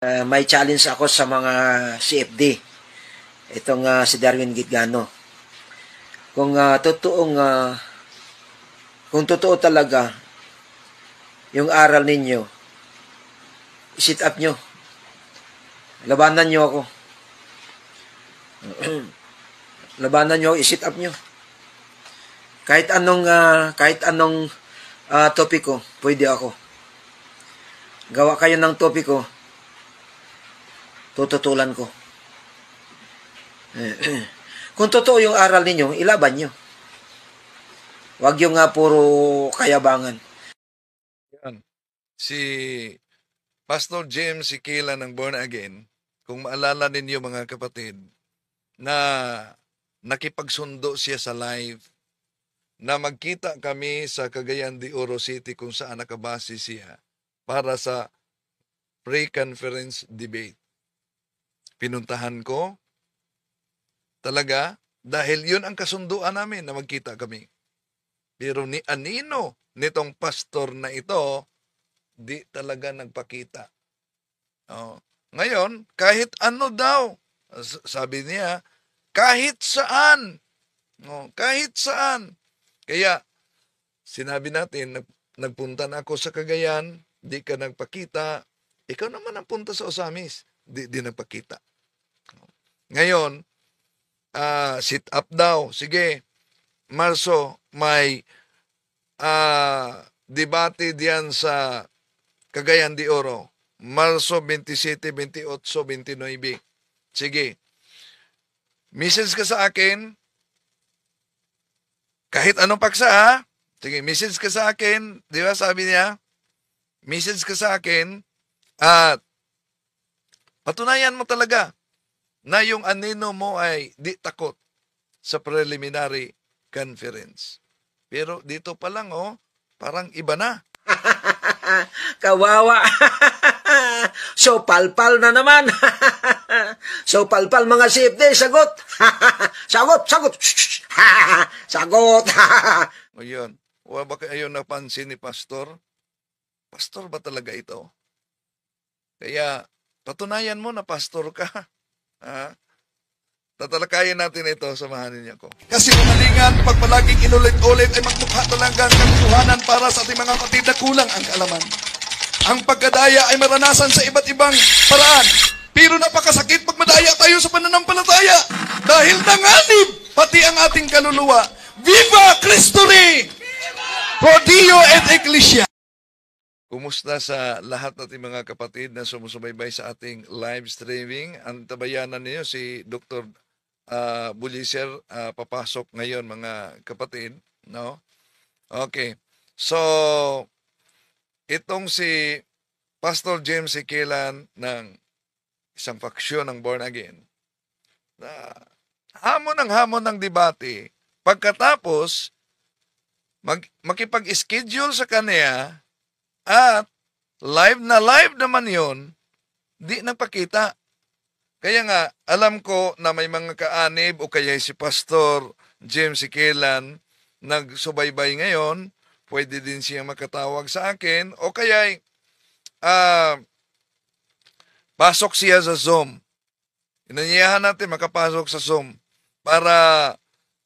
May challenge ako sa mga CFD. Itong si Darwin Gitgano. Kung kung totoo talaga yung aral ninyo, i-sit up nyo. Labanan nyo ako. Labanan nyo, i-sit up nyo. Kahit anong topiko, pwede ako. Gawa kayo ng topiko, tututulan ko. Kung totoo yung aral ninyo, ilaban nyo. Huwag yung puro kayabangan. Yan. Si Pastor James Sikila ng Born Again, kung maalala ninyo mga kapatid, na nakipagsundo siya sa live, na magkita kami sa Cagayan de Oro City kung saan nakabase siya para sa pre-conference debate. Pinuntahan ko talaga dahil yun ang kasunduan namin na magkita kami. Pero ni anino nitong pastor na ito, di talaga nagpakita. Ngayon, kahit ano daw, sabi niya, kahit saan. Kahit saan. Kaya, sinabi natin, nagpunta na ako sa Cagayan, di ka nagpakita, ikaw naman ang punta sa Osamis, di nagpakita. Ngayon, sit up daw. Sige, Marso, may debate diyan sa Cagayan de Oro. Marso 27, 28, 29. Sige. Message ka sa akin. Kahit anong paksa ha. Sige, message ka sa akin. Di ba sabi niya? Message ka sa akin. At patunayan mo talaga na yung anino mo ay di takot sa preliminary conference. Pero dito pa lang, parang iba na. Kawawa. So palpal na naman. So palpal mga CFD, sagot. Sagot. Sagot. O yun. Baka ayaw napansin ni Pastor. Pastor ba talaga ito? Kaya patunayan mo na pastor ka. Tatalakayin natin ito, samahan niyo ako. Kasi umalingan, pag palaging inulit-ulit ay magmukha talagang katotohanan para sa ating mga kapatid na kulang ang kaalaman. Ang pagkadaya ay maranasan sa iba't ibang paraan. Pero napakasakit pag madaya tayo sa pananampalataya. Dahil nanganib pati ang ating kaluluwa. Viva Cristo Rey! Pro Dio et Ecclesia! Kumusta sa lahat nating mga kapatid na sumusubaybay sa ating live streaming? Ang tabayanan niyo si Dr. Buliser, papasok ngayon mga kapatid, no? Okay. So, itong si Pastor James Sikilan ng isang faksyon ng Born Again, hamon ng debate, pagkatapos, makipag-schedule sa kanya, at live naman yon, di nagpakita. Kaya nga, alam ko na may mga kaanib o kaya si Pastor James Sikilan nagsubaybay ngayon, pwede din siya makatawag sa akin o kaya pasok siya sa Zoom. Inanyayahan natin makapasok sa Zoom para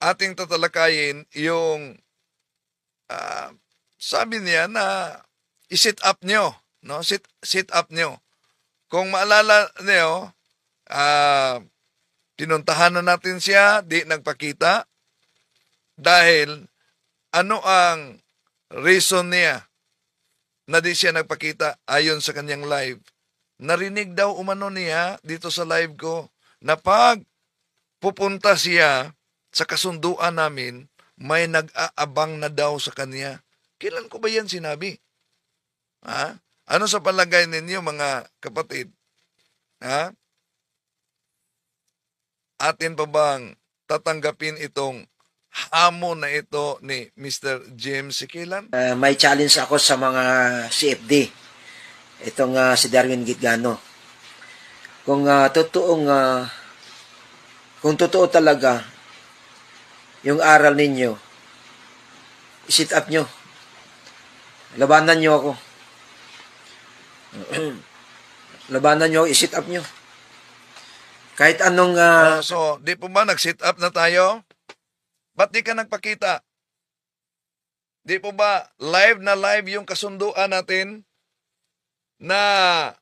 ating tatalakayin yung sabi niya na i-sit up nyo. No? Sit up nyo. Kung maalala niyo, pinuntahan na natin siya, di nagpakita. Dahil, ano ang reason niya na di siya nagpakita ayon sa kanyang live? Narinig daw umano niya dito sa live ko na pag pupunta siya sa kasunduan namin, may nag-aabang na daw sa kanya. Kailan ko ba yan sinabi? Ano sa palagay ninyo mga kapatid? Atin pa bang tatanggapin itong hamon na ito ni Mr. James Sikilan? May challenge ako sa mga CFD. Itong si Darwin Gitgano. Kung totoo talaga yung aral ninyo, i-sit up nyo. Labanan nyo ako. Labanan nyo, i-sit up nyo. Kahit anong... So, di po ba nag-sit up na tayo? Ba't di ka nagpakita? Di po ba live na live yung kasunduan natin na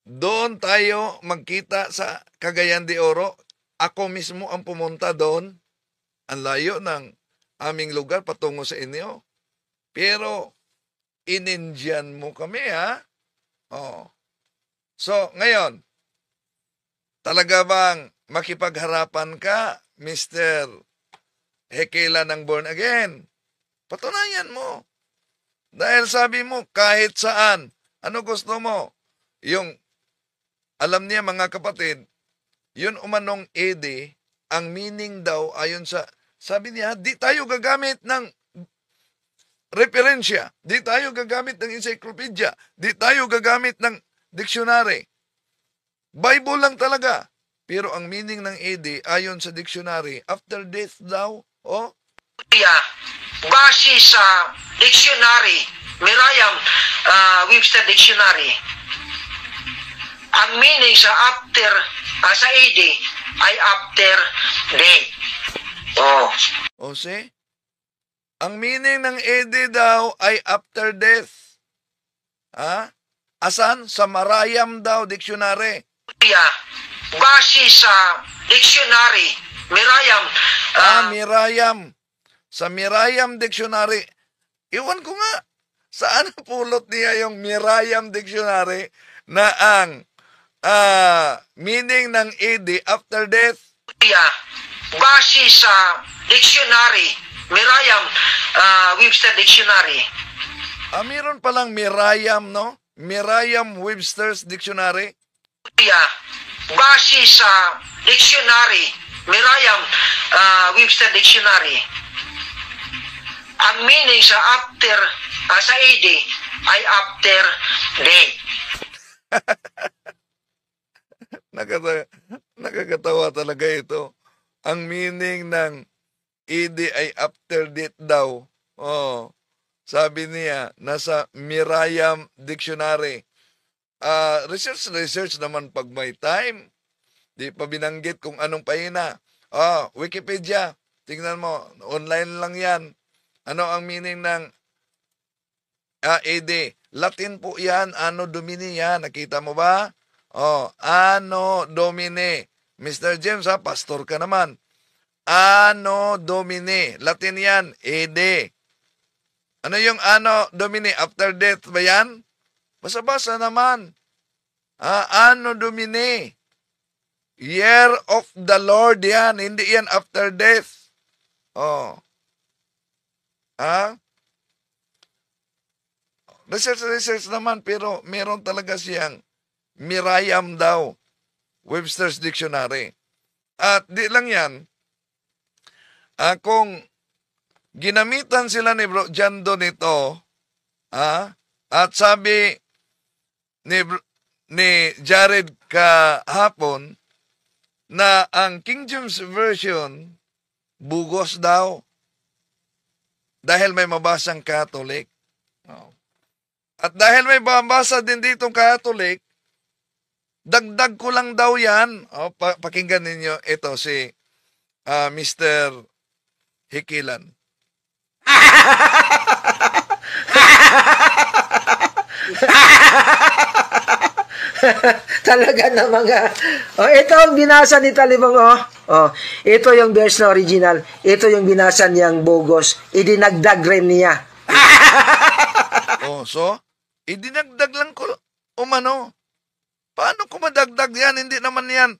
doon tayo magkita sa Cagayan de Oro? Ako mismo ang pumunta doon. Ang layo ng aming lugar patungo sa inyo. Pero, inindiyan mo kami, ha? Oh. So, ngayon, talaga bang makipagharapan ka, Mr. Hekila ng Born Again? Patunayan mo. Dahil sabi mo, kahit saan, ano gusto mo? Yung, alam niya mga kapatid, yun umanong ede, ang meaning daw ayon sa, sabi niya, di tayo gagamit ng referensya, di tayo gagamit ng encyclopedia, di tayo gagamit ng dictionary. Bible lang talaga. Pero ang meaning ng ede ayon sa dictionary, after death daw, base sa dictionary, Merriam Webster Dictionary, ang meaning sa after, sa ede, ay after death. See? Ang meaning ng ede daw ay after death. Asan? Sa Merriam daw dictionary. Base sa dictionary, Merriam. Merriam. Sa Merriam dictionary. Iwan ko nga, saan pulot niya yung Merriam dictionary na ang meaning ng ede after death? Base sa dictionary, Merriam Webster Dictionary. Meron palang Merriam, no? Merriam Webster's Dictionary. Base sa dictionary, Merriam Webster Dictionary, ang meaning sa after, sa ede, ay after death. Nakakatawa talaga ito. Ang meaning ng ede ay after death daw. Sabi niya, nasa Merriam Dictionary. Research naman pag may time. Di pa binanggit kung anong pahina. Wikipedia. Tingnan mo, online lang yan. Ano ang meaning ng ede? Latin po yan, Anno Domini yan. Nakita mo ba? Anno Domini. Mr. James, pastor ka naman. Anno Domini. Latin yan, ede. Ano yung Anno Domini? After death ba yan? Basa-basa naman. Anno Domini. Year of the Lord yan. Hindi yan after death. Research naman, pero meron talaga siyang Merriam daw. Webster's Dictionary. At di lang yan, kung ginamitan sila ni Bro Jando nito, at sabi ni Jared kahapon na ang King James Version bugos daw dahil may mabasang Catholic. At dahil may mabasa din ditong Catholic, dagdag ko lang daw yan. Pakinggan ninyo ito si Mr. Hikilan. Talaga na mga... ito ang binasa ni Talibong, ito yung verse na original. Ito yung binasa niyang bogus. Idinagdag rin niya. So, idinagdag lang ko umano. Paano ko madagdag yan? Hindi naman yan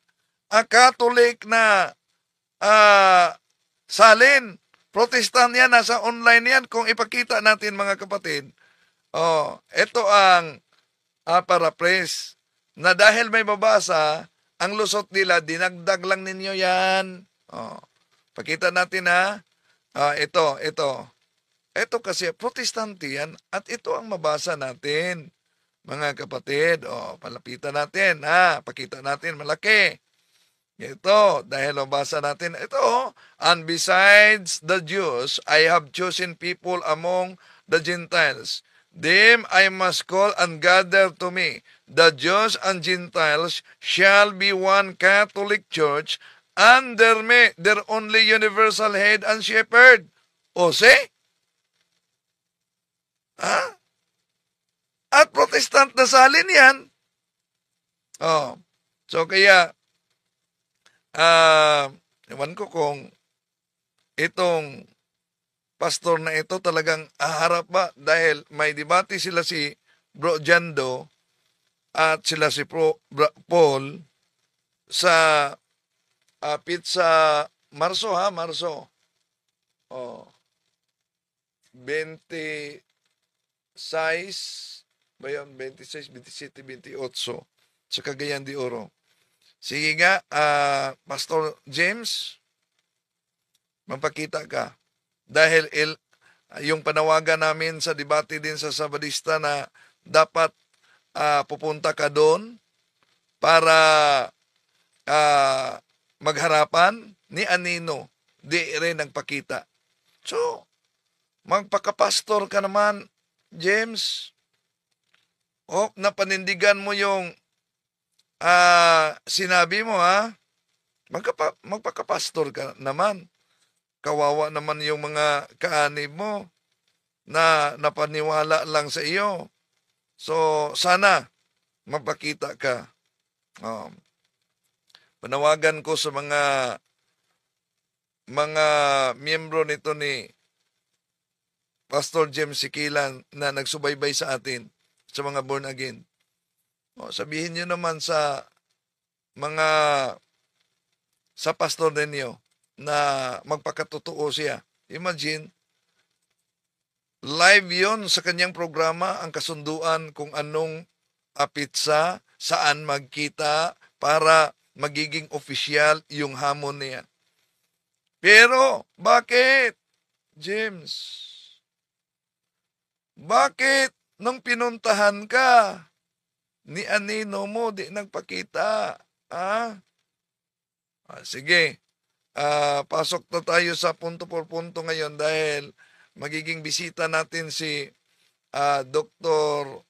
Catholic na salin. Protestant yan, nasa online yan. Kung ipakita natin mga kapatid, ito ang paraphrase na dahil may babasa, ang lusot nila, dinagdag lang ninyo yan. Pakita natin ito. Ito kasi protestante yan at ito ang mabasa natin. Mga kapatid, palapitan natin, pakita natin malaki. Ito, dahil mabasa natin, ito, and besides the Jews, I have chosen people among the Gentiles, Them I must call and gather to me. The Jews and Gentiles shall be one Catholic Church under me, their only universal head and shepherd. O see? Ha? At Protestant na salin yan. Oh. So kaya, ewan ko kung itong pastor na ito talagang aharap ba dahil may debate sila si Bro Jando at sila si Paul sa pizza Marso Marso. Oh. 26 ba yun? 26, 27, 28 sa Cagayan de Oro. Sige nga, Pastor James, magpakita ka. Dahil yung panawagan namin sa debate din sa Sabadista na dapat pupunta ka doon para magharapan ni Anino, di rin nagpakita. So, magpakapastor ka naman, James. O, napanindigan mo yung sinabi mo, ha? Magpakapastor ka naman. Kawawa naman yung mga kaanib mo na napaniwala lang sa iyo. So, sana mapakita ka. Panawagan ko sa mga miyembro nito ni Pastor James Sikilan na nagsubaybay sa atin, sa mga born again. Sabihin nyo naman sa pastor ninyo na magpakatotoo siya. Imagine, live yon sa kanyang programa ang kasunduan kung anong pizza, saan magkita para magiging opisyal yung hamon niya. Pero, bakit, James? Bakit nung pinuntahan ka ni Anino mo, di nagpakita? Sige. Pasok na tayo sa punto por punto ngayon dahil magiging bisita natin si Dr.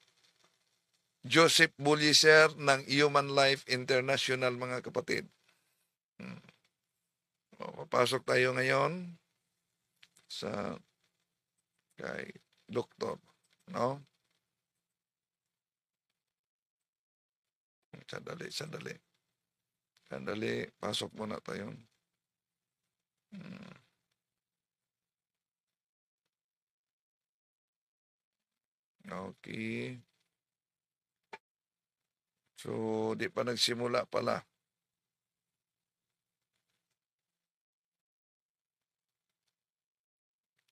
Joseph Bulliser ng Human Life International, mga kapatid. Papasok tayo ngayon sa kay Doktor, no? Sandali, pasok muna tayo. Okay. So, di pa nagsimula pala.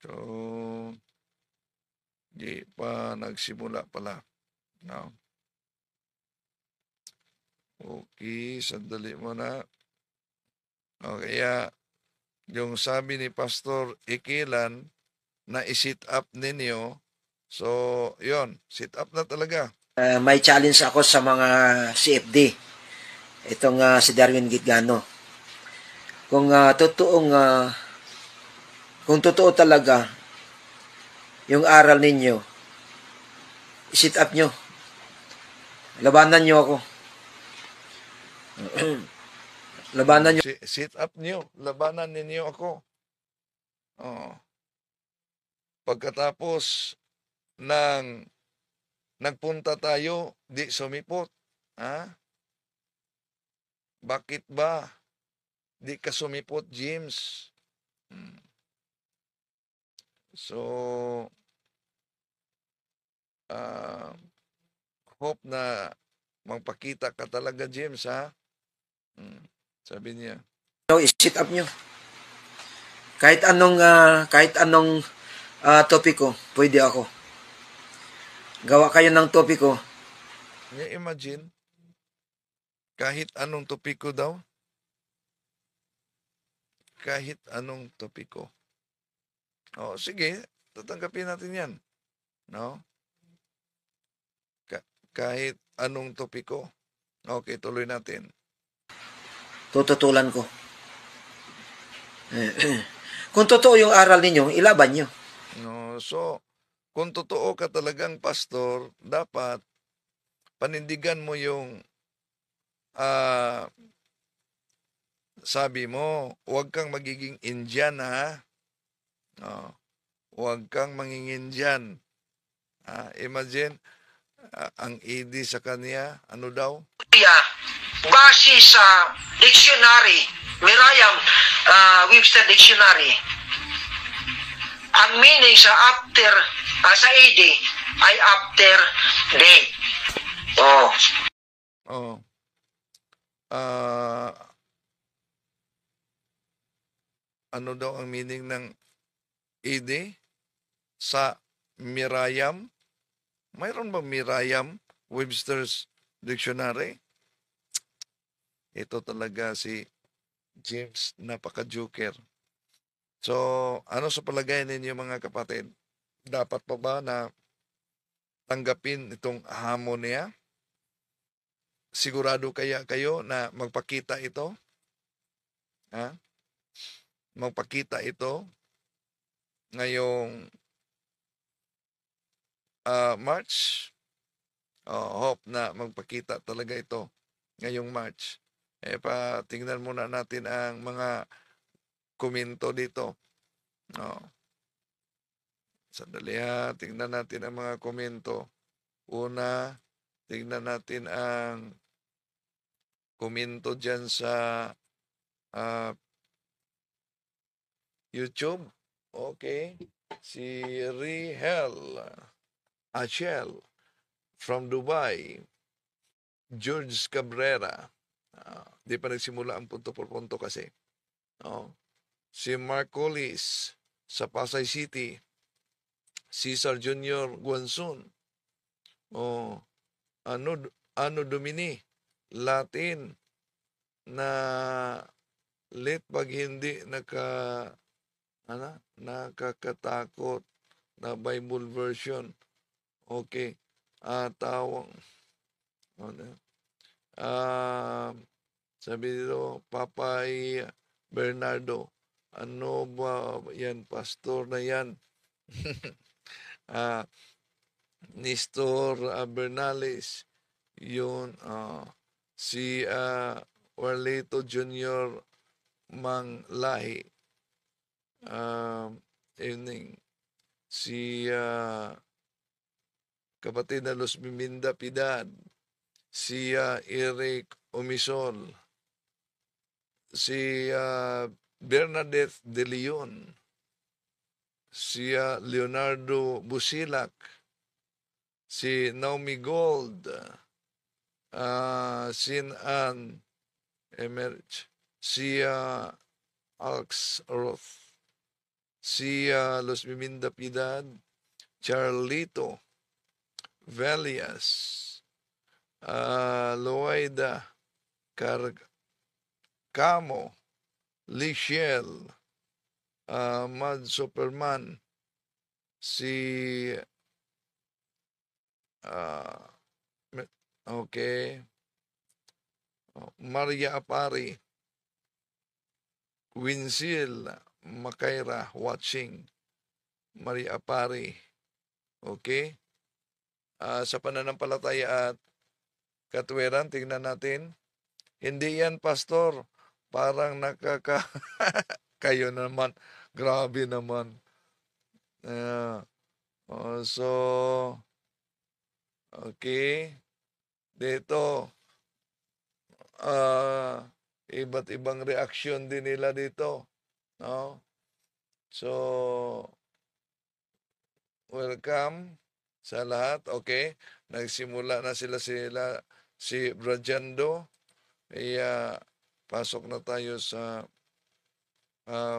So, di pa nagsimula pala. No? Okay, sandali muna. Okay, yung sabi ni Pastor Ikilan na i-sit up ninyo, so, yon, sit up na talaga. May challenge ako sa mga CFD. Itong si Darwin Gitgano. Kung totoo talaga yung aral ninyo, i-sit up nyo. Labanan nyo ako. Labanan nyo. Sit up nyo. Labanan ninyo ako. Pagkatapos ng nagpunta tayo, di sumipot. Bakit ba di ka sumipot, James? So, hope na magpakita ka talaga, James, ha? Sabi niya. I-sit up nyo. Kahit anong topiko, pwede ako. Gawa kayo ng topiko. Imagine, kahit anong topiko daw. Kahit anong topiko. Sige, tatanggapin natin yan. No? Kahit anong topiko. Okay, tuloy natin. Tututulan ko. Kung totoo yung aral ninyo, ilaban nyo. No, so, kung totoo ka talagang pastor, dapat panindigan mo yung sabi mo, huwag kang magiging Indian, ha? Oh, huwag kang mangingin dyan. Imagine, ang ED sa kanya, ano daw? Base sa dictionary, Merriam-Webster Dictionary, ang meaning sa after, sa AD ay after death. Oh. Oh. Ano daw ang meaning ng ED sa Merriam? Mayroon ba Merriam Webster's Dictionary? Ito talaga si James, napaka-joker. So, ano sa palagay ninyo mga kapatid? Dapat pa ba na tanggapin itong hamon niya? Sigurado kaya kayo na magpakita ito? Ha? Magpakita ito ngayong March? Hope na magpakita talaga ito ngayong March. Tingnan muna natin ang mga komento dito. Sandali ha, tingnan natin ang mga komento. Una, tingnan natin ang komento dyan sa YouTube. Okay. Si Rihel Achel from Dubai. George Cabrera. Di pa nagsimula ang punto por punto kasi. Si Mark Collis sa Pasay City. Cesar Junior Guanzon. Ano Domini? Latin na late pag hindi nakakatakot na Bible version. Okay. Sabi dito, Papay Bernardo, ano ba yan, pastor na yan? Nestor Bernales, yun, si Warlito Junior Manglahi, evening, si kapatid na Los Miminda Pidad, si Eric Omisol, si Bernadette De Leon, si Leonardo Busilak, si Naomi Gold, Sin Ann Emerge, si Alex Roth, si Los Miminda Piedad, Charlito Velias, Loida Camo, Lichelle, Mad Superman, si Maria Apari, Winsil Makaira watching, Maria Apari. Okay? Sa pananampalataya at katwiran, tingnan natin. Hindi yan, pastor. Parang kayo naman. Grabe naman. Okay. Dito, iba't ibang reaksyon din nila dito. No? So, welcome sa lahat. Okay. Nagsimula na si Brajando. Pasok na tayo sa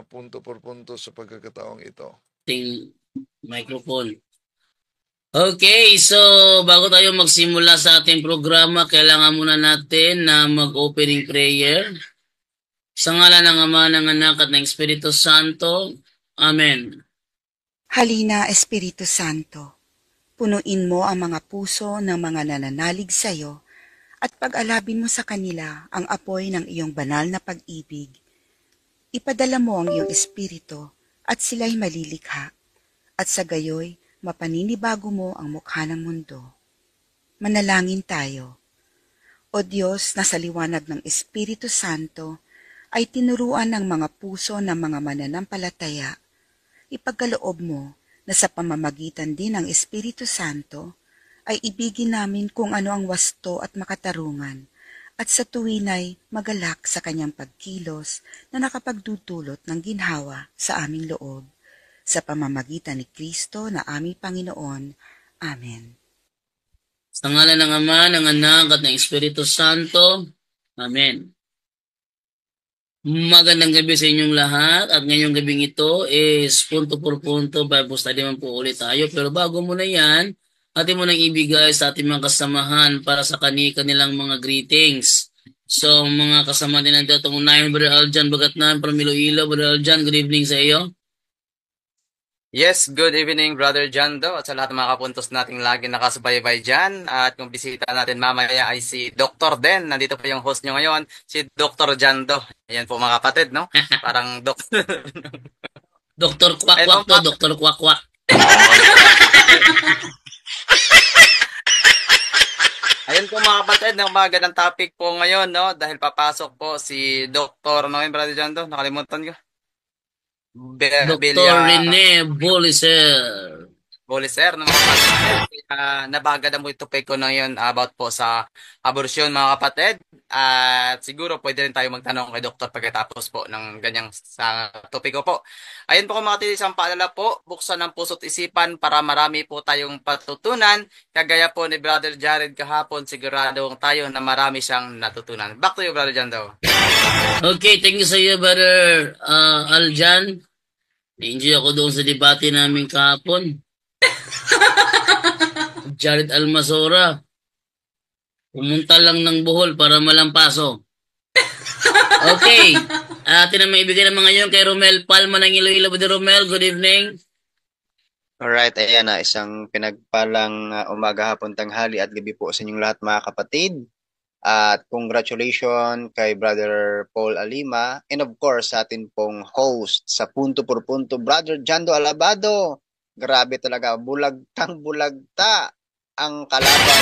punto por punto sa pagkakataong ito. Microphone. Okay, so bago tayo magsimula sa ating programa, kailangan muna natin na mag-opening prayer. Sa ngalan ng Ama, ng Anak at ng Espiritu Santo. Amen. Halina, Espiritu Santo, punuin mo ang mga puso ng mga nananalig sa iyo at pag-alabin mo sa kanila ang apoy ng iyong banal na pag-ibig. Ipadala mo ang iyong Espiritu at sila'y malilikha, at sa gayoy mapaninibago mo ang mukha ng mundo. Manalangin tayo. O Diyos na sa liwanag ng Espiritu Santo ay tinuruan ng mga puso ng mga mananampalataya, ipagkaloob mo na sa pamamagitan din ng Espiritu Santo ay ibigin namin kung ano ang wasto at makatarungan at sa tuwinay magalak sa kanyang pagkilos na nakapagdudulot ng ginhawa sa aming loob. Sa pamamagitan ni Kristo na aming Panginoon. Amen. Sa ngalan ng Ama, ng Anak, at ng Espiritu Santo. Amen. Magandang gabi sa inyong lahat. At ngayong gabing ito is punto por punto, Bible study man po ulit tayo. Pero bago muna yan, atin mo nang ibigay sa ating mga kasamahan para sa kanilang mga greetings. So, mga kasama din natin itong unahin, Brother Aljan Bagatnan from Iloilo. Brother Aljan, good evening sa iyo. Yes, good evening Brother Jando at sa lahat ng mga kapuntos nating lagi nakasubaybay dyan. At kung bisita natin mamaya ay si Dr. Den. Nandito pa yung host nyo ngayon, si Dr. Jando. Ayan po mga kapatid, no? Parang Dr. Dr. Kwak-Kwak to, Dr. Kwak-Kwak. Ayun po mga kapatid, ng magandang topic po ngayon, no? Dahil papasok po si Dr. Ano yun, Brother Jando? Nakalimutan ko. Dr. Rene Boliser. Boliser ng mga kapatid. Nabagad mo ito ko na yun about po sa abortion mga kapatid. At siguro pwede rin tayo magtanong kay Doktor pagkatapos po ng ganyang sa topiko po. Ayun po mga kapatid, isang paalala po, buksan ang puso't isipan para marami po tayong patutunan. Kagaya po ni Brother Jared kahapon, siguradong tayo na marami siyang natutunan. Back to you, Brother Jando. Okay, thank you sa iyo, Brother Aljan. Na-enjoy ako doon sa debate namin kahapon. Jared Almasora. Pumunta lang ng Bohol para malampaso. Okay. Atin na maibigay ng mga yun kay Romel Palma ng Iloilo. Brother Romel, good evening. Alright, ayan na, isang pinagpalang umaga, hapon, tanghali at gabi po sa inyong lahat mga kapatid. At congratulations kay Brother Paul Alima and of course sa atin pong host sa Punto por Punto, Brother Jando Alabado. Grabe talaga, bulagtang-bulagta ang kalaban.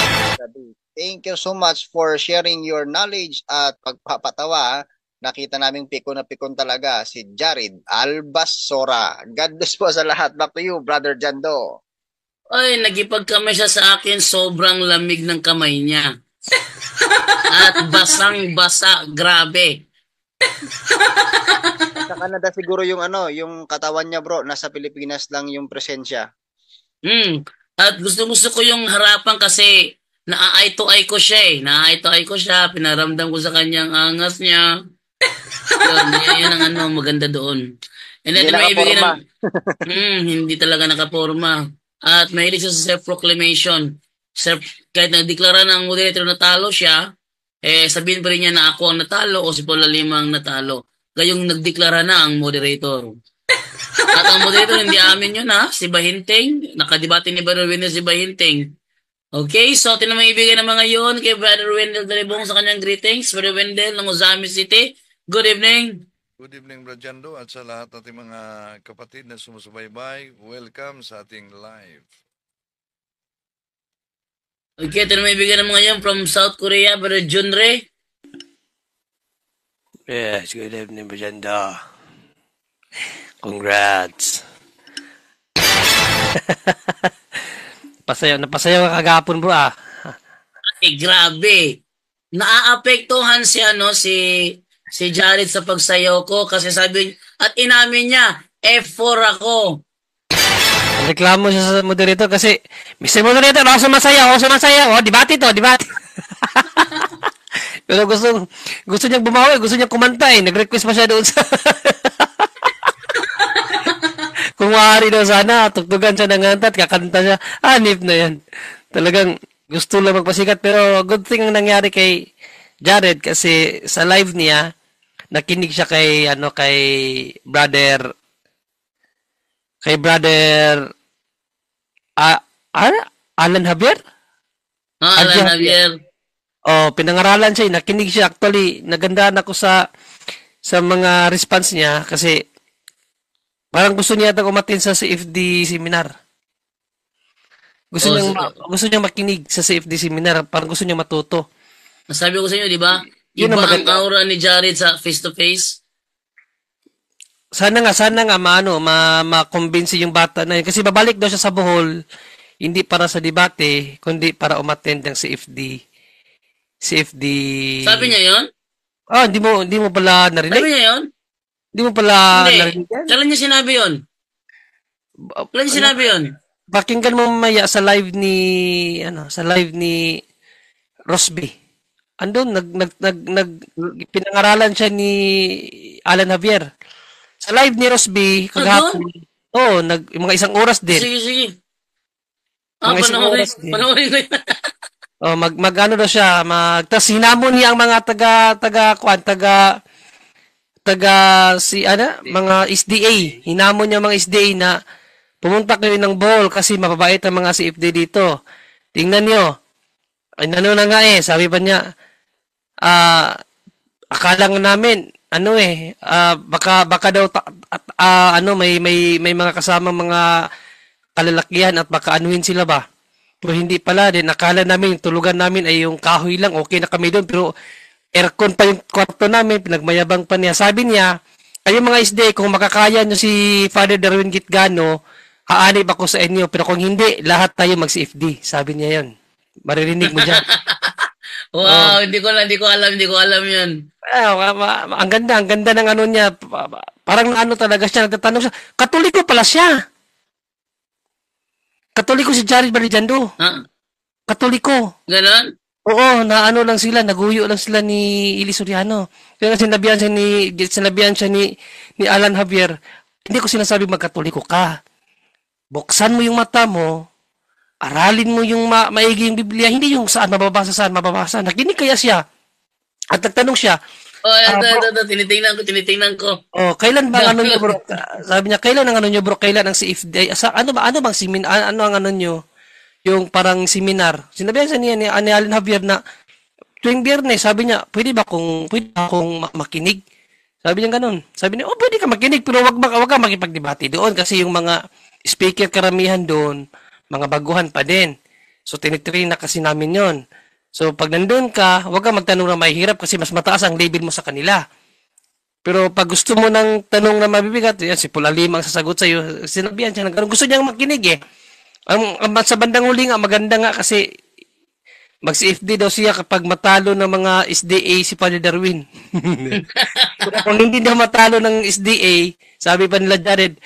Thank you so much for sharing your knowledge at pagpapatawa. Nakita naming pikon na pikon talaga si Jared Albasora. God bless po sa lahat. Back to you, Brother Jando. Ay, nagipagkamay siya sa akin, sobrang lamig ng kamay niya. At basang-basa, grabe. Sa Canada siguro yung yung katawan niya bro, nasa Pilipinas lang yung presensya. At gusto ko yung harapan kasi na-eye to eye ko siya eh. Na-eye to eye ko siya, pinaramdam ko sa kanyang angas niya. Yan ang maganda doon. And then may ibigay hindi talaga nakaporma. At mahilig siya sa self-proclamation. Kahit nagdeklara ng moderator na talo siya, sabihin pa rin niya na ako ang natalo o si Paul Alima ang natalo. Gayong nagdeklara na ang moderator. At ang moderator hindi amin yun si Bahinteng. Nakadebate ni Brother Wendell si Bahinteng. Okay, so atin na maibigay ng mga yun kay Brother Wendell Daribong sa kanyang greetings. Brother Wendell ng Ozami City. Good evening. Good evening, Brother Jando, at sa lahat nating mga kapatid na sumusubaybay. Welcome sa ating live. Okay, ito na may bigyan ng mga yan from South Korea, Brother Junre. Yes, good evening, Bajanda. Congrats. Napasayaw ka kagapon, bro, Grabe. Naaapektuhan si Jared sa pagsayaw ko kasi sabi, at inamin niya, F4 ako. Reklamo siya sa moderator kasi, Mr. Moderator, ako sumasayaw. Debate to. Pero gusto niyang bumawi, gusto niyang kumanta Nag-request pa siya doon sa... Kung maaari daw sana, tugtugan siya ng kanta at kakanta siya. Hanip na yan. Talagang gusto lang magpasikat. Pero good thing ang nangyari kay Jared kasi sa live niya, nakinig siya kay Brother Alan Javier? Alan Javier. Pinangaralan siya. Nakinig siya. Actually, nagandaan ako sa mga response niya kasi parang gusto niya umatin sa CFD seminar. Gusto Oh, niyang gusto niyang makinig sa CFD seminar, parang gusto niyang matuto. Nasabi ko sa inyo, di ba? Yun Iba ang ang maganda. aura ni Jared sa face-to-face. Sana nga ma-convince yung bata na yun. Kasi babalik daw siya sa Bohol, hindi para sa debate, kundi para umattend ng CFD. Sabi niya yon? Ah, hindi mo pala Sabi narinig? niya yon? Hindi mo pala Hindi. narinig yan? Kailan niya sinabi yon? Kailan niya sinabi yon? Pakinggan mo mamaya sa live ni Rosby. Andun, pinangaralan siya ni Alan Javier. Sa live ni Rosby, kagahapon. Oo, mga isang oras din. Sige. Mga isang Panoorin. oras din. Panoorin ko yun. Oh, magano daw siya, tas hinamon niya ang mga mga SDA. Hinamon niya mga SDA na pumunta kayo ng Bohol kasi mababait ang mga CFD dito. Tingnan niyo. Ay, nano na nga sabi pa niya, akala nga namin, baka daw, may mga kasama mga kalalakihan at baka anuhin sila ba? Pero hindi pala din. Akala namin, yung tulugan namin ay yung kahoy lang. Okay na kami doon. Pero aircon pa yung kwarto namin. Pinagmayabang pa niya. Sabi niya, ayun mga SDA, kung makakaya nyo si Father Darwin Gitgano, haanib ako sa inyo. Pero kung hindi, lahat tayo mag-CFD. Sabi niya yun. Maririnig mo dyan. Wow, hindi ko alam yun. Ang ganda ng ano niya. Parang ano talaga siya. Nagtatanong siya. Katoliko pala siya. Katoliko si Jared Barillando. Ha? Katoliko. Ganon? Oo, naano lang sila, naguyo lang sila ni Ili Soriano. Kaya sinabihan siya ni Alan Javier, hindi ko sinasabi magkatoliko ka. Buksan mo yung mata mo, aralin mo yung maigi yung Biblia, hindi yung saan mababasa. Nakinig kaya siya. At nagtanong siya, Oh, ito, tinitingnan ko. oh, kailan ba ang ano niyo bro? Sabi niya, kailan ang ano niyo bro? Kailan ang CFD? Ano bang seminar? Ano ang ano niyo? Yung parang seminar. Sinabihan siya ni Alan Javier na tuwing Biyernes, sabi niya, pwede ba akong makinig? Sabi niya ganun. Sabi niya, pwede ka makinig, pero wag ka makipagdebate doon kasi yung mga speaker karamihan doon, mga baguhan pa din. So, tinitrain na kasi namin yon. So, pag nandun ka, wag ka magtanong na mahirap kasi mas mataas ang level mo sa kanila. Pero pag gusto mo ng tanong na mabibigat, yan, si Paul Alima ang sasagot sa'yo, sinabihan siya ng ganun. Gusto niyang makinig sa bandang huli nga, maganda nga kasi mag-CFD daw siya kapag matalo ng mga SDA si Padre Darwin. Kung hindi daw matalo ng SDA, sabi pa nila Jared,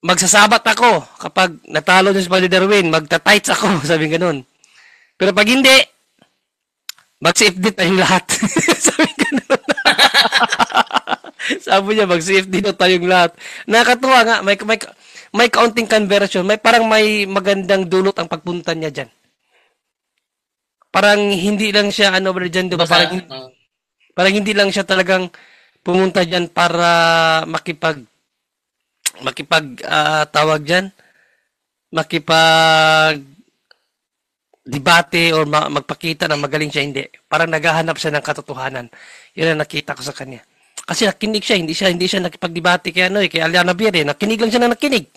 magsasabat ako kapag natalo niya si Padre Darwin, magta-tights ako, sabi ganun. Pero pag hindi, mag-CFD tayong lahat. Sabi ganun. Sabi niya, mag-CFD daw tayong lahat. Nakakatuwa nga, may kaunting conversion, parang may magandang dulot ang pagpunta niya dyan. Parang hindi lang siya, dyan, diba? Parang hindi lang siya talagang pumunta dyan para tawag dyan, debate or magpakita na magaling siya, hindi. Parang naghahanap siya ng katotohanan. Yun ang nakita ko sa kanya. Kasi nakinig siya, hindi siya nakipagdebate kay Alan Javier. Nakinig lang siya na nakinig.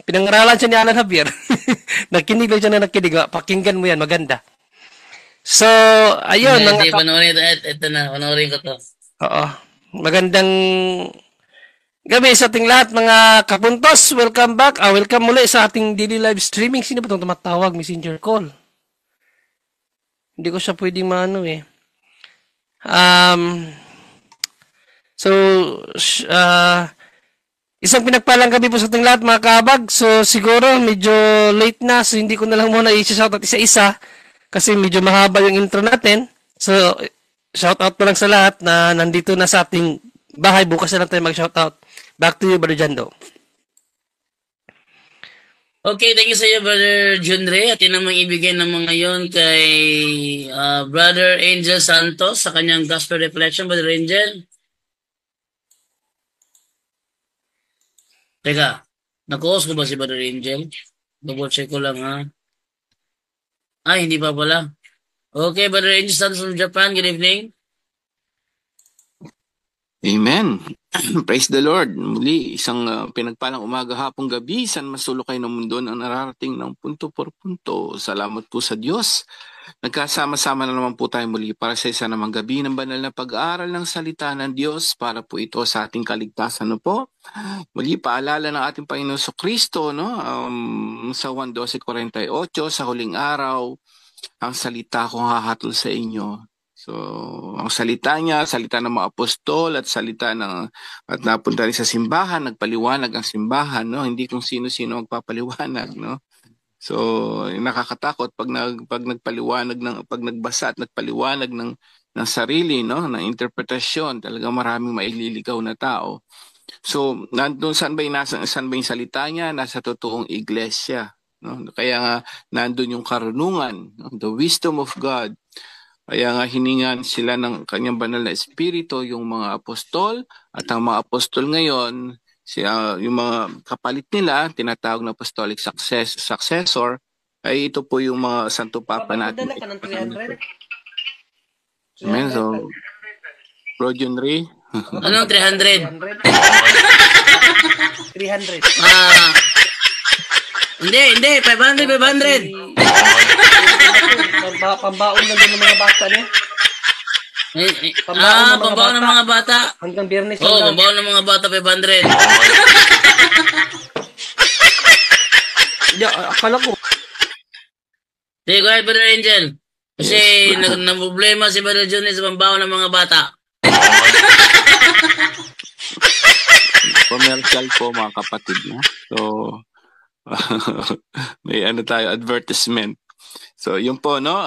Pinangaralan siya ni Alan Javier. Nakinig lang siya na nakinig. Pakinggan mo yan, maganda. So, ayun. Hindi, panoorin ito na, panoorin ko to. Oo. Magandang gabi sa ating lahat, mga kapuntos. Welcome back. Welcome muli sa ating daily live streaming. Sino ba itong tumatawag? Messenger call. Hindi ko siya pwedeng isang pinagpalang gabi po sa ating lahat, mga kabag. So, siguro, medyo late na. So, hindi ko na lang muna i-shoutout isa-isa. Kasi medyo mahaba yung intro natin. So, shoutout po lang sa lahat na nandito na sa ating bahay. Bukas na lang tayo mag-shoutout. Back to you, Brother Jando. Okay, thank you sa iyo, Brother Junre. At yun namang ibigay naman ngayon kay Brother Angel Santos sa kanyang Gospel Reflection. Brother Angel. Teka, naku-host ko ba si Brother Angel? Double check ko lang ha. Hindi pa pala. Okay, Brother Angel Santos from Japan. Good evening. Amen. Praise the Lord. Muli, isang pinagpalang umaga, hapong gabi, saan masulok kayo ng mundo na nararating ng punto por punto. Salamat po sa Diyos. Nagkasama-sama na naman po tayo muli para sa isa namang gabi ng banal na pag-aaral ng salita ng Diyos para po ito sa ating kaligtasan. No po? Muli, paalala ng ating Panginoon Kristo, no? Sa 1:12:48, sa huling araw, ang salita kong hahatol sa inyo. So, ang salita niya, salita ng mga apostol at salita ng at napunta rin sa simbahan, nagpaliwanag ang simbahan, no? Hindi kung sino-sino magpapaliwanag, no? So, nakakatakot pag nagpaliwanag pag nagbasa at nagpaliwanag ng sarili, no, ng interpretasyon, talaga maraming maililigaw na tao. So, nandun saan ba yung salita niya? Nasa totoong iglesia, no? Kaya nga nandun yung karunungan, no? The wisdom of God. Kaya nga hiningan sila ng kanyang banal na espiritu, yung mga apostol, at ang mga apostol ngayon, yung mga kapalit nila, tinatawag na apostolic successor, ay ito po yung mga Santo Papa natin. Padala ka ng 300? Amen. So, Bro John Ray. Anong 300? 300. Hindi, 500. Pambaon lang din ng mga bata niya. Pambaon ng mga bata. Hanggang Biyernes Oo, lang. pambaon ng mga bata, 500. Hindi, akala ko. Sige, go ahead, Brother Angel. Kasi problema si Brother Johnny sa pambaon ng mga bata. Commercial po mga kapatid. No? So, may tayo, advertisement. So, yun po, no,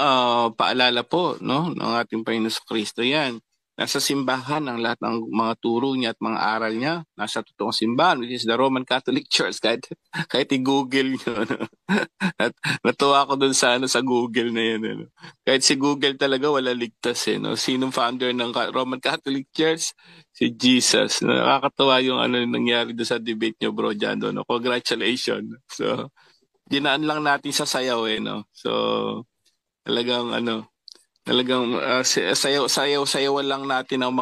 paalala po, no, ng ating Panginoon Kristo yan. Nasa simbahan ang lahat ng mga turo niya at mga aral niya. Nasa totoong simbahan, which is the Roman Catholic Church. Kahit i-Google nyo. No? At natuwa ako dun sa Google na yan. No? Kahit si Google talaga wala ligtas. No? Sinong founder ng Roman Catholic Church? Si Jesus. No? Nakakatawa yung nangyari doon sa debate nyo, Bro Jando. No? Congratulations. So, dinaan lang natin sa sayaw no. So talagang sayaw lang natin ang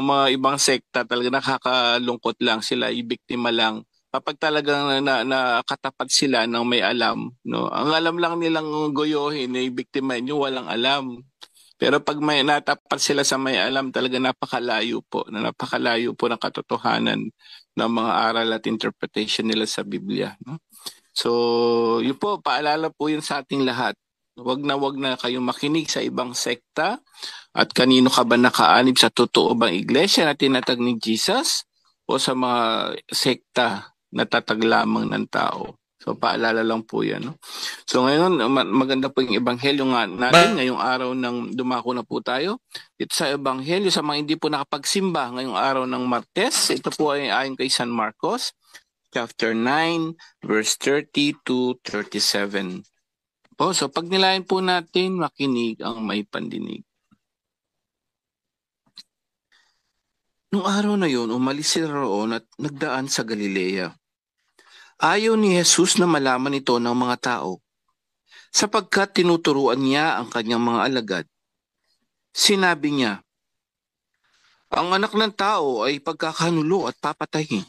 mga ibang sekta, talaga nakakalungkot lang sila, ibiktima lang. Kapag talagang nakatapat sila ng may alam, no. Ang alam lang nilang goyohin, ibiktimahin yung walang alam. Pero pag may natapat sila sa may alam, talaga napakalayo po ng katotohanan ng mga aral at interpretation nila sa Biblia, no. So, yun po, paalala po yun sa ating lahat. Wag na kayong makinig sa ibang sekta at kanino ka ba nakaanib sa totoo bang iglesia na tinatag ni Jesus o sa mga sekta na tatag lamang ng tao. So, paalala lang po yan. No? So, ngayon, maganda po yung ebanghelyo nga natin. Ngayong araw ng dumako na po tayo. Ito sa ebanghelyo, sa mga hindi po nakapagsimba ngayong araw ng Martes, ito po ay ayon kay San Marcos, chapter 9, verse 30 to 37. So pag nilayan po natin, makinig ang may pandinig. Nung araw na yun, umalis sila roon at nagdaan sa Galilea. Ayaw ni Jesus na malaman ito ng mga tao, sapagkat tinuturuan niya ang kanyang mga alagad. Sinabi niya, ang anak ng tao ay pagkakanulo at papatayin.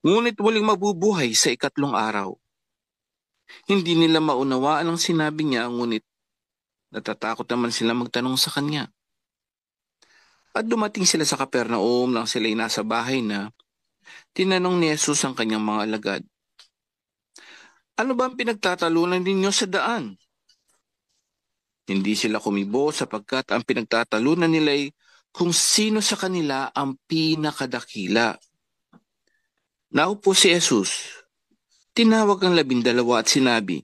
Ngunit muling mabubuhay sa ikatlong araw. Hindi nila maunawaan ang sinabi niya, ngunit natatakot naman sila magtanong sa kanya. At dumating sila sa Capernaum nang sila'y nasa bahay na, tinanong ni Jesus ang kanyang mga alagad, ano ba ang pinagtatalunan ninyo sa daan? Hindi sila kumibo sapagkat ang pinagtatalunan nila'y kung sino sa kanila ang pinakadakila. Naupo si Jesus, tinawag ang 12 at sinabi,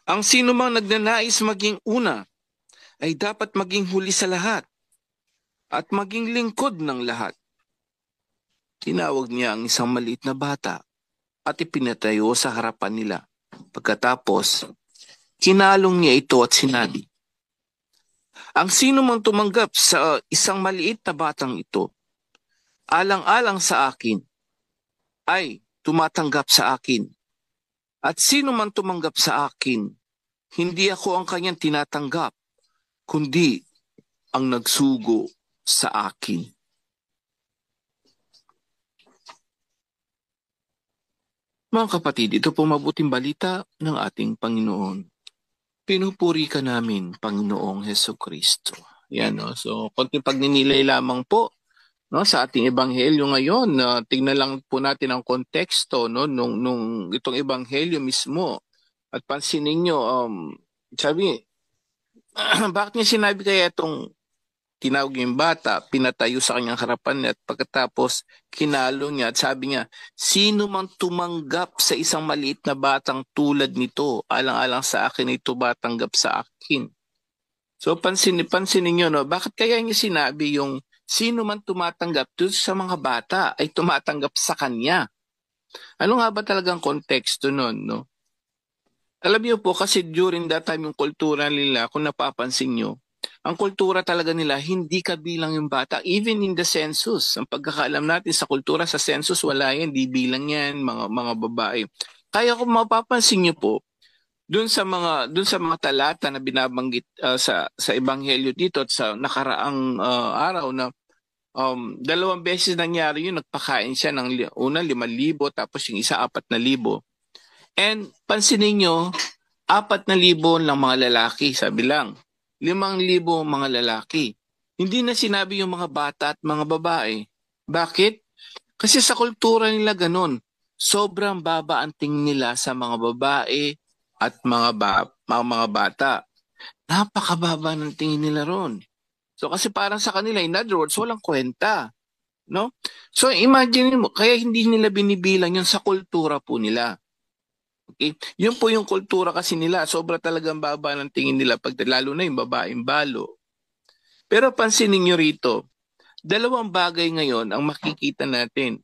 ang sino mang nagnanais maging una ay dapat maging huli sa lahat at maging lingkod ng lahat. Tinawag niya ang isang maliit na bata at ipinatayo sa harapan nila. Pagkatapos, kinalong niya ito at sinabi, ang sino mang tumanggap sa isang maliit na batang ito, alang-alang sa akin, ay tumatanggap sa akin. At sino man tumanggap sa akin, hindi ako ang kanyang tinatanggap, kundi ang nagsugo sa akin. Mga kapatid, ito po mabuting balita ng ating Panginoon. Pinupuri ka namin, Panginoong Hesukristo. Yan, no? So, konting pagninilay lamang po, no, sa ating ebanghelyo ngayon. Tingnan lang po natin ang konteksto, no, nung itong ebanghelyo mismo. At pansinin niyo, sabi, bakit niya sinabi kaya itong tinawag yung bata, pinatayo sa kanyang harapan at pagkatapos kinalo niya at sabi niya, sino mang tumanggap sa isang maliit na batang tulad nito, alang-alang sa akin ito batanggap sa akin. So pansinin niyo, no, bakit kaya niya sinabi yung sino man tumatanggap sa mga bata ay tumatanggap sa kanya? Ano nga ba talagang konteksto nun, no? Alam niyo po, kasi during that time yung kultura nila, kung napapansin niyo, ang kultura talaga nila, hindi kabilang yung bata. Even in the census, ang pagkakaalam natin sa kultura, sa census, wala yan, di bilang yan, mga babae. Kaya kung mapapansin niyo po, dun sa mga talata na binabanggit sa ebanghelyo dito at sa nakaraang araw na 2 beses nangyari yun, nagpakain siya ng una 5,000 tapos yung isa 4,000. And pansinin nyo, 4,000 lang mga lalaki, sabi lang. 5,000 mga lalaki. Hindi na sinabi yung mga bata at mga babae. Bakit? Kasi sa kultura nila ganun. Sobrang baba ang tingin nila sa mga babae at mga bata. Napakababa ng tingin nila ron. So kasi parang sa kanila, in other words, walang kwenta. No? So imagine mo, kaya hindi nila binibilang yun sa kultura po nila. Okay? Yun po yung kultura kasi nila. Sobra talagang baba ng tingin nila pag lalo na yung babaeng balo. Pero pansinin nyo rito, 2 bagay ngayon ang makikita natin.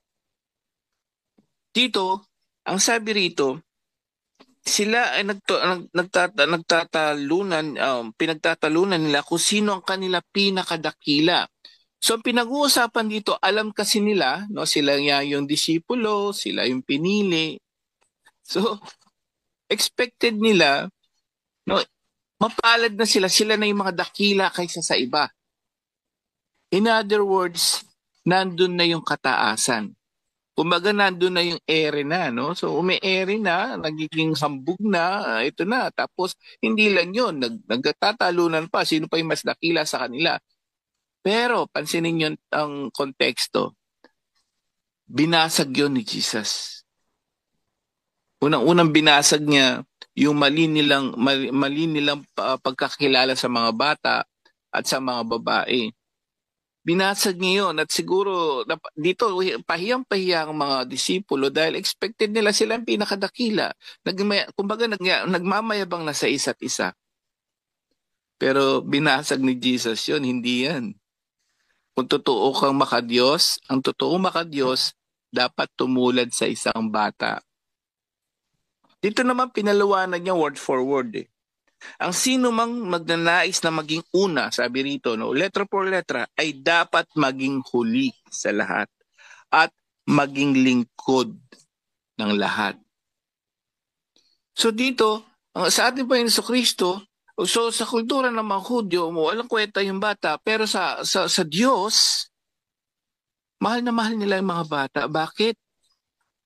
Dito, ang sabi rito, sila ay pinagtatalunan nila kung sino ang kanila pinakadakila. So pinag-uusapan dito, alam kasi nila, no, sila yung disipulo, sila yung pinili. So, expected nila, no, mapalad na sila na yung mga dakila kaysa sa iba. In other words, nandun na yung kataasan. Kumbaga nandun na yung ere na, no? So, ere na, nagiging hambog na, ito na. Tapos, hindi lang yun, nagtatalunan pa, sino pa yung mas dakila sa kanila. Pero, pansinin nyo ang konteksto. Binasag yun ni Jesus. Unang-unang binasag niya yung mali nilang pagkakilala sa mga bata at sa mga babae. Binasag niya yun at siguro dito pahiyang-pahiya ang mga disipulo dahil expected nila silang pinakadakila. Kumbaga nagmamayabang na sa isa't isa. Pero binasag ni Jesus yun, hindi yan. Kung totoo kang makadiyos, ang totoong makadiyos dapat tumulad sa isang bata. Dito naman pinalawanan niya word for word. Ang sino mang magnanais na maging una, sabi rito, no, letra por letra, ay dapat maging huli sa lahat at maging lingkod ng lahat. So dito, sa ating Panginoon Jesucristo, so sa kultura ng mga Hudyo, walang kwenta yung bata, pero sa Diyos, mahal na mahal nila yung mga bata. Bakit?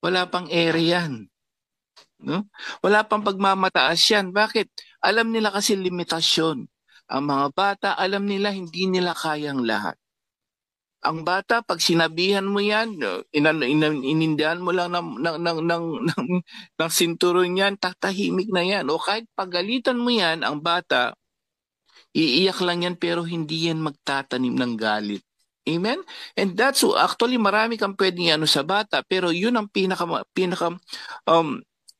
Wala pang ere yan. No? Wala pang pagmamataas yan. Bakit? Alam nila kasi limitasyon. Ang mga bata, alam nila hindi nila kayang lahat. Ang bata, pag sinabihan mo yan, inindihan mo lang ng sinturon yan, tatahimik na yan. O kahit pagalitan mo yan, ang bata, iiyak lang yan pero hindi yan magtatanim ng galit. Amen? And that's actually marami kang pwedeng sa bata, pero yun ang pinaka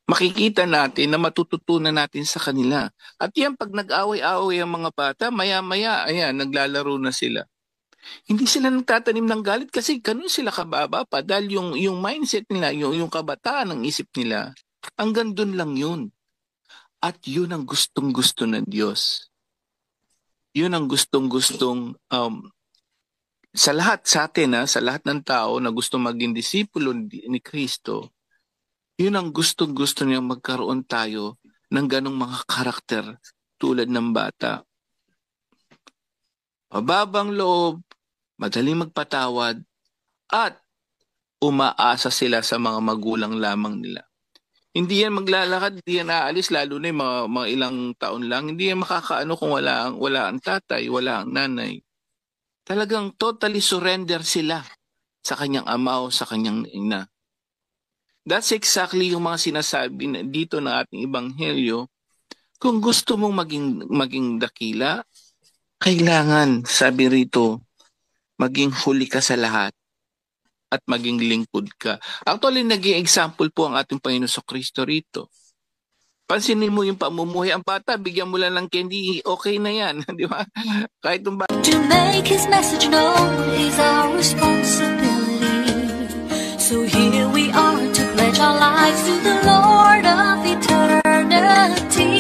makikita natin na matututunan natin sa kanila. At yan, pag nag-away-away ang mga bata, maya-maya, ayan, naglalaro na sila. Hindi sila nagtatanim ng galit kasi ganun sila kababa pa dahil yung mindset nila, yung kabataan ng isip nila, hanggang dun lang yun. At yun ang gustong-gusto ng Diyos. Yun ang gustong-gustong sa lahat sa atin, sa lahat ng tao na gusto maging disipulo ni Kristo. Yun ang gustong-gusto niya magkaroon tayo ng ganong mga karakter tulad ng bata. Mababang loob, madaling magpatawad, at umaasa sila sa mga magulang lamang nila. Hindi yan maglalakad, hindi yan aalis, lalo na yung mga ilang taon lang. Hindi yan makakaano kung wala ang tatay, wala ang nanay. Talagang totally surrender sila sa kanyang ama o sa kanyang ina. That's exactly yung mga sinasabi dito ng ating ebanghelyo. Kung gusto mong maging dakila, kailangan, sabi rito, maging huli ka sa lahat at maging lingkod ka. Actually, naging example po ang ating Panginoon Kristo rito. Pansinin mo yung pamumuhay. Ang bata, bigyan mo lang ng candy, okay na yan. Di ba? Kahit yung bata. To make his message known is our responsibility. So here we are to pledge our lives to the Lord of eternity.